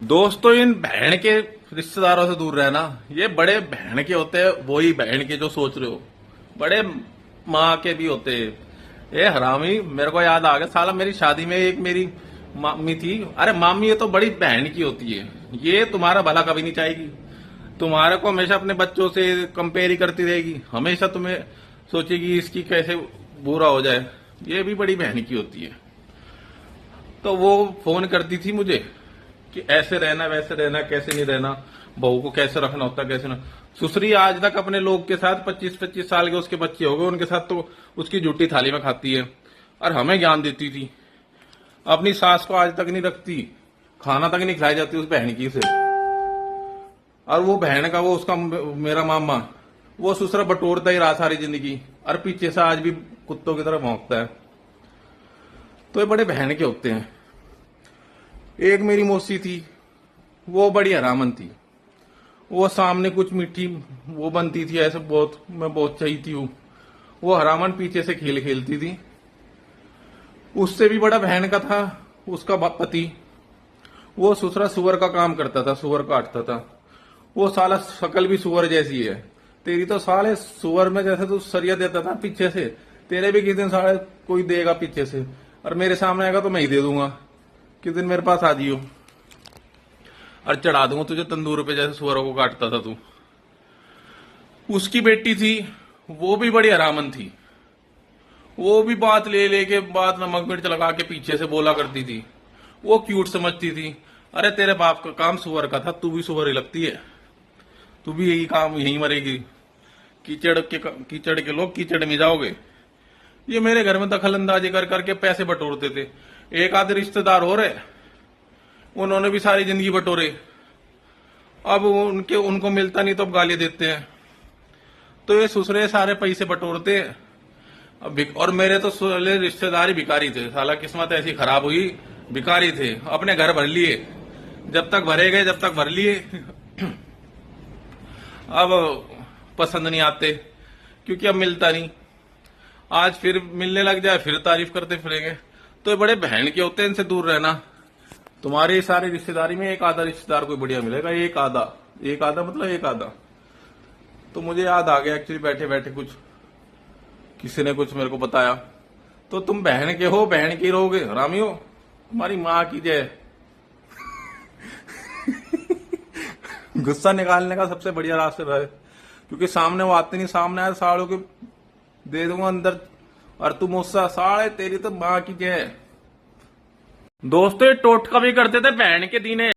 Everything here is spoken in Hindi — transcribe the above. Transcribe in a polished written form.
दोस्तों, इन बहन के रिश्तेदारों से दूर रहना। ये बड़े बहन के होते हैं, वही बहन के जो सोच रहे हो। बड़े माँ के भी होते हैं। ये हरामी, मेरे को याद आ गया साला, मेरी शादी में एक मेरी मामी थी। अरे मामी, ये तो बड़ी बहन की होती है। ये तुम्हारा भला कभी नहीं चाहेगी। तुम्हारे को हमेशा अपने बच्चों से कंपेयर ही करती रहेगी। हमेशा तुम्हें सोचेगी इसकी कैसे बुरा हो जाए। ये भी बड़ी बहन की होती है। तो वो फोन करती थी मुझे कि ऐसे रहना वैसे रहना, कैसे नहीं रहना, बहू को कैसे रखना होता, कैसे ना। सुसरी आज तक अपने लोग के साथ 25-25 साल के उसके बच्चे हो गए, उनके साथ तो उसकी जूठी थाली में खाती है और हमें ज्ञान देती थी। अपनी सास को आज तक नहीं रखती, खाना तक नहीं खिलाई जाती उस बहन की से। और वो बहन का वो उसका मेरा मामा, वो ससुरा बटोरता ही रहा सारी जिंदगी और पीछे से आज भी कुत्तों की तरह भौंकता है। तो ये बड़े बहन के होते हैं। एक मेरी मौसी थी, वो बड़ी हरामन थी। वो सामने कुछ मीठी वो बनती थी ऐसे, बहुत मैं बहुत चाहती हूँ। वो हरामन पीछे से खेल खेलती थी। उससे भी बड़ा बहन का था उसका पति। वो ससुरा सुअर का काम करता था, सुअर काटता था। वो साला शकल भी सुअर जैसी है। तेरी तो साले सुअर में जैसे तू सरिया देता था पीछे से, तेरे भी किस दिन साले कोई देगा पीछे से। और मेरे सामने आएगा तो मैं ही दे दूंगा। किस दिन मेरे पास आ जियो और चढ़ा दूंगा तुझे तंदूर पे, जैसे सुअरों को काटता था तू। उसकी बेटी थी, वो भी बड़ी हरामन थी। वो भी बात ले लेके बात नमक मिर्च लगा के पीछे से बोला करती थी। वो क्यूट समझती थी। अरे तेरे बाप का काम सुअर का था, तू भी सुअर ही लगती है। तू भी यही काम, यही मरेगी। कीचड़ के लोग कीचड़ में जाओगे। ये मेरे घर में दखल अंदाजी कर करके पैसे बटोरते थे। एक आधे रिश्तेदार हो रहे, उन्होंने भी सारी जिंदगी बटोरे। अब उनको मिलता नहीं तो अब गाली देते हैं। तो ये ससुरे सारे पैसे बटोरते हैं। और मेरे तो साले रिश्तेदार ही भिखारी थे। साला किस्मत ऐसी खराब हुई, भिखारी थे। अपने घर भर लिए, जब तक भरे गए जब तक भर लिए। अब पसंद नहीं आते क्योंकि अब मिलता नहीं। आज फिर मिलने लग जाए, फिर तारीफ करते फिरेंगे। तो ये बड़े बहन के होते हैं, इनसे दूर रहना। तुम्हारी सारी रिश्तेदारी में एक आधा रिश्तेदार कोई बढ़िया मिलेगा, एक आधा मतलब एक आधा। तो मुझे याद आ गया एक्चुअली, बैठे बैठे कुछ किसी ने कुछ मेरे को बताया। तो तुम बहन के हो, बहन के ही रहोगे, हरामी हो। तुम्हारी माँ की जय। गुस्सा निकालने का सबसे बढ़िया रास्ता है, क्योंकि सामने वो आते नहीं। सामने आए सालों के दे दूंगा अंदर, और तू मुस्सा साले, तेरी तो माँ की जय। दोस्तों, ये टोटका भी करते थे बहन के दीने।